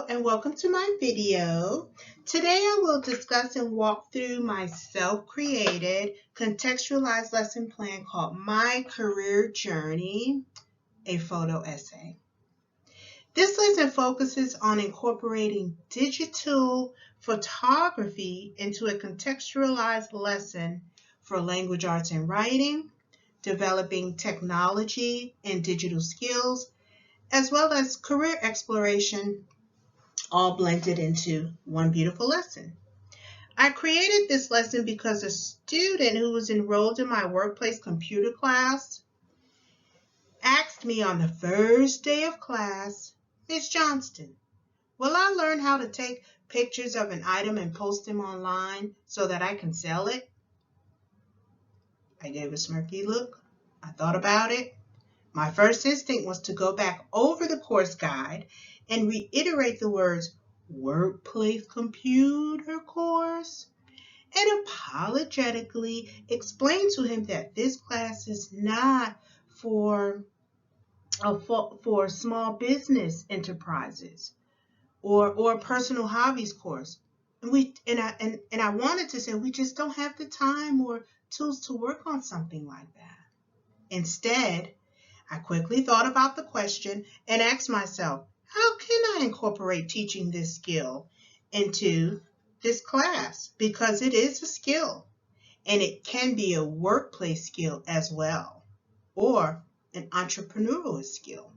Hello and welcome to my video. Today I will discuss and walk through my self-created contextualized lesson plan called My Career Journey, a photo essay. This lesson focuses on incorporating digital photography into a contextualized lesson for language arts and writing, developing technology and digital skills, as well as career exploration, all blended into one beautiful lesson. I created this lesson because a student who was enrolled in my workplace computer class asked me on the first day of class, "Miss Johnston, will I learn how to take pictures of an item and post them online so that I can sell it?" I gave a smirky look. I thought about it. My first instinct was to go back over the course guide and reiterate the words "workplace computer course" and apologetically explain to him that this class is not for small business enterprises or personal hobbies course. And I wanted to say we just don't have the time or tools to work on something like that. Instead, I quickly thought about the question and asked myself, how can I incorporate teaching this skill into this class? Because it is a skill and it can be a workplace skill as well, or an entrepreneurial skill.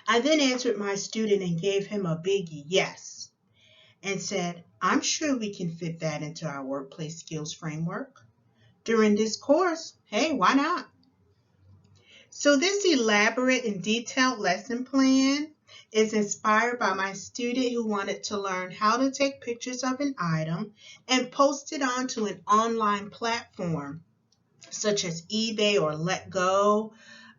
I then answered my student and gave him a big yes and said, I'm sure we can fit that into our workplace skills framework during this course. Hey, why not? So this elaborate and detailed lesson plan is inspired by my student who wanted to learn how to take pictures of an item and post it onto an online platform such as eBay or Let Go.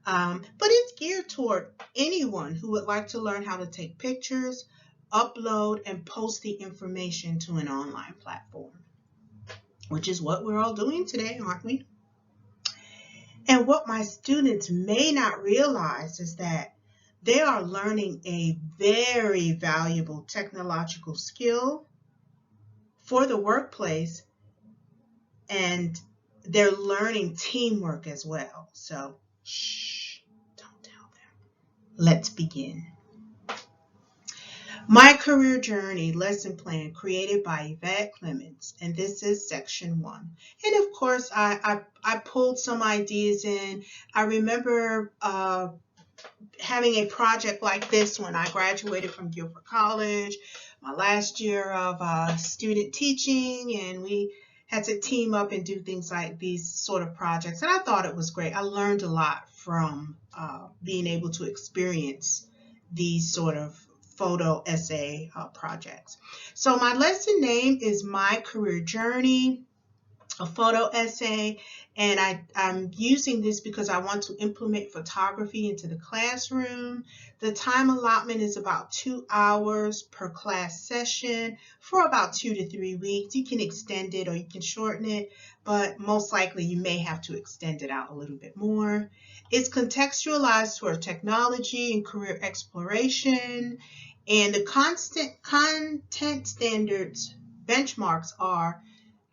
But it's geared toward anyone who would like to learn how to take pictures, upload, and post the information to an online platform, which is what we're all doing today, aren't we? And what my students may not realize is that they are learning a very valuable technological skill for the workplace, and they're learning teamwork as well. So, shh, don't tell them. Let's begin. My Career Journey lesson plan created by Yvette, and this is section 1. And of course, I pulled some ideas in. I remember having a project like this when I graduated from Guilford College, my last year of student teaching, and we had to team up and do things like these sort of projects. And I thought it was great. I learned a lot from being able to experience these sort of photo essay projects. So my lesson name is My Career Journey, a photo essay, and I'm using this because I want to implement photography into the classroom. The time allotment is about 2 hours per class session for about 2 to 3 weeks. You can extend it or you can shorten it, but most likely you may have to extend it out a little bit more. It's contextualized toward technology and career exploration, and the constant content standards benchmarks are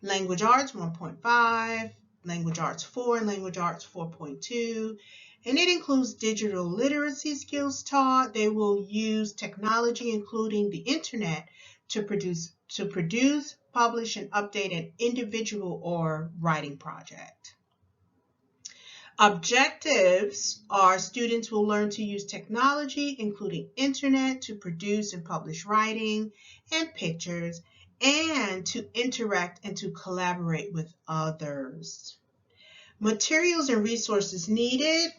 Language Arts 1.5, Language Arts 4, and Language Arts 4.2. And it includes digital literacy skills taught. They will use technology, including the internet, to produce, publish, and update an individual or writing project. Objectives are students will learn to use technology, including internet, to produce and publish writing and pictures, and to interact and to collaborate with others. Materials and resources needed.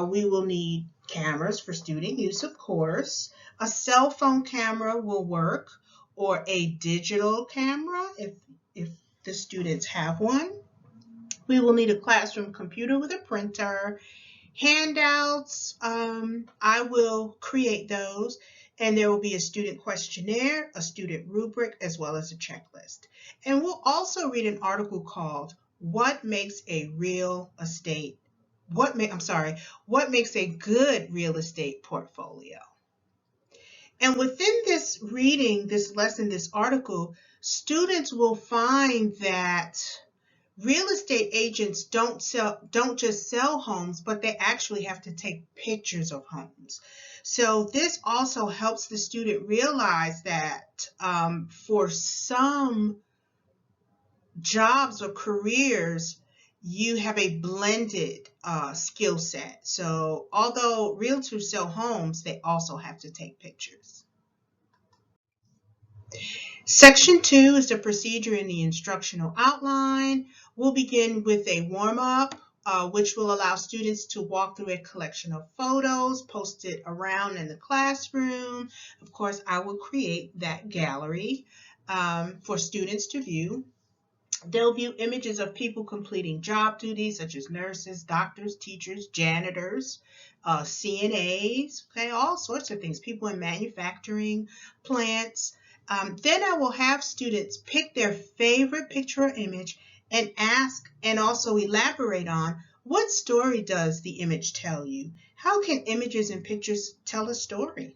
We will need cameras for student use, of course. A cell phone camera will work, or a digital camera if the students have one. We will need a classroom computer with a printer. Handouts, I will create those, and there will be a student questionnaire, a student rubric, as well as a checklist. And we'll also read an article called What Makes a Good Real Estate Portfolio? And within this reading, this lesson, this article, students will find that real estate agents don't just sell homes, but they actually have to take pictures of homes. So this also helps the student realize that for some jobs or careers, you have a blended skill set. So although realtors sell homes, they also have to take pictures. Section 2 is the procedure in the instructional outline. We'll begin with a warm-up, which will allow students to walk through a collection of photos posted around in the classroom. Of course, I will create that gallery for students to view. They'll view images of people completing job duties such as nurses, doctors, teachers, janitors, CNAs, okay, all sorts of things, people in manufacturing plants. Then I will have students pick their favorite picture or image and ask and also elaborate on what story does the image tell you? How can images and pictures tell a story?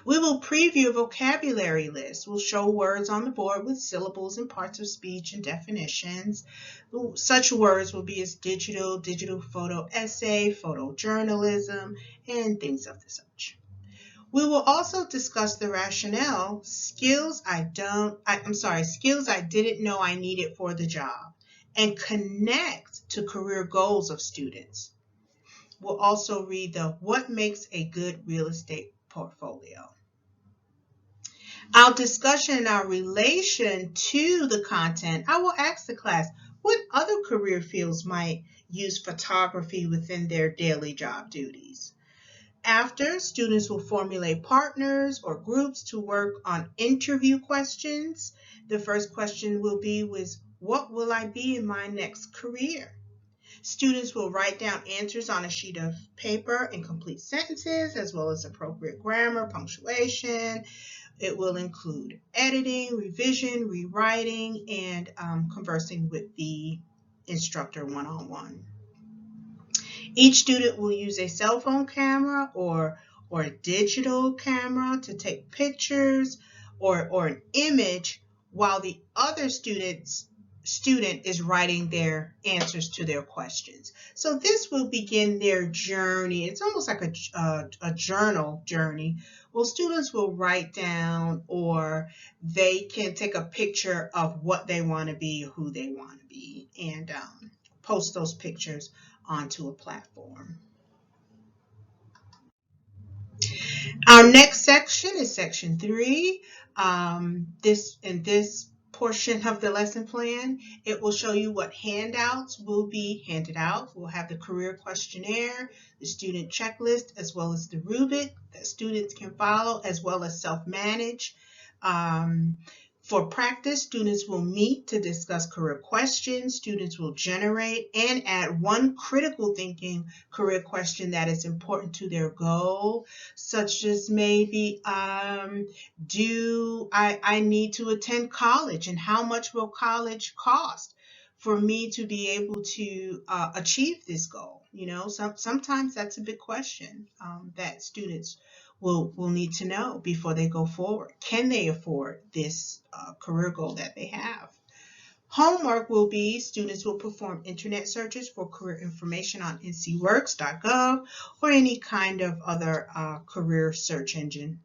We will preview a vocabulary list. We'll show words on the board with syllables and parts of speech and definitions. Such words will be as digital, digital photo essay, photojournalism, and things of the such. We will also discuss the rationale, skills I didn't know I needed for the job, and connect to career goals of students. We'll also read the what makes a good real estate portfolio. Our discussion and our relation to the content, I will ask the class, what other career fields might use photography within their daily job duties? After, students will formulate partners or groups to work on interview questions. The first question will be what will I be in my next career? Students will write down answers on a sheet of paper in complete sentences, as well as appropriate grammar, punctuation. It will include editing, revision, rewriting, and conversing with the instructor one-on-one. Each student will use a cell phone camera or a digital camera to take pictures or an image while the other student is writing their answers to their questions. So this will begin their journey. It's almost like a journal journey. Well, students will write down or they can take a picture of what they want to be, who they want to be, and post those pictures onto a platform. Our next section is section 3. This portion of the lesson plan, it will show you what handouts will be handed out. We'll have the career questionnaire, the student checklist, as well as the rubric that students can follow, as well as self-manage. For practice, students will meet to discuss career questions. Students will generate and add one critical thinking career question that is important to their goal, such as maybe, do I need to attend college, and how much will college cost for me to be able to achieve this goal? Sometimes that's a big question that students will need to know before they go forward. Can they afford this career goal that they have? Homework will be students will perform internet searches for career information on ncworks.gov or any kind of other career search engine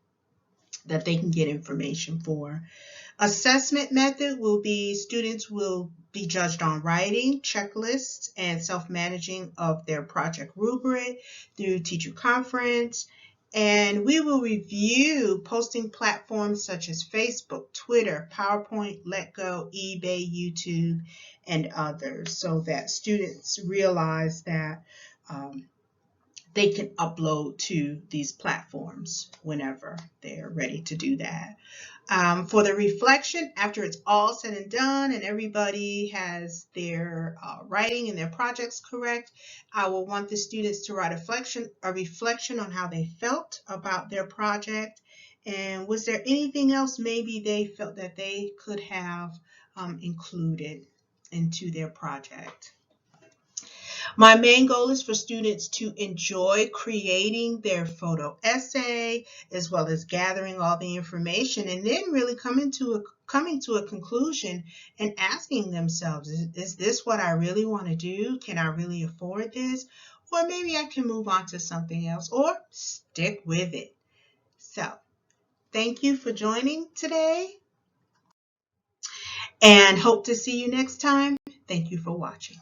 that they can get information for. Assessment method will be students will be judged on writing, checklists, and self-managing of their project rubric through teacher conference. And we will review posting platforms such as Facebook, Twitter, PowerPoint, LetGo, eBay, YouTube, and others, so that students realize that they can upload to these platforms whenever they're ready to do that. For the reflection, after it's all said and done and everybody has their writing and their projects correct, I will want the students to write a reflection on how they felt about their project, and was there anything else maybe they felt that they could have included into their project. My main goal is for students to enjoy creating their photo essay as well as gathering all the information and then really coming to a conclusion and asking themselves, is this what I really want to do? Can I really afford this? Or maybe I can move on to something else or stick with it. So, thank you for joining today and hope to see you next time. Thank you for watching.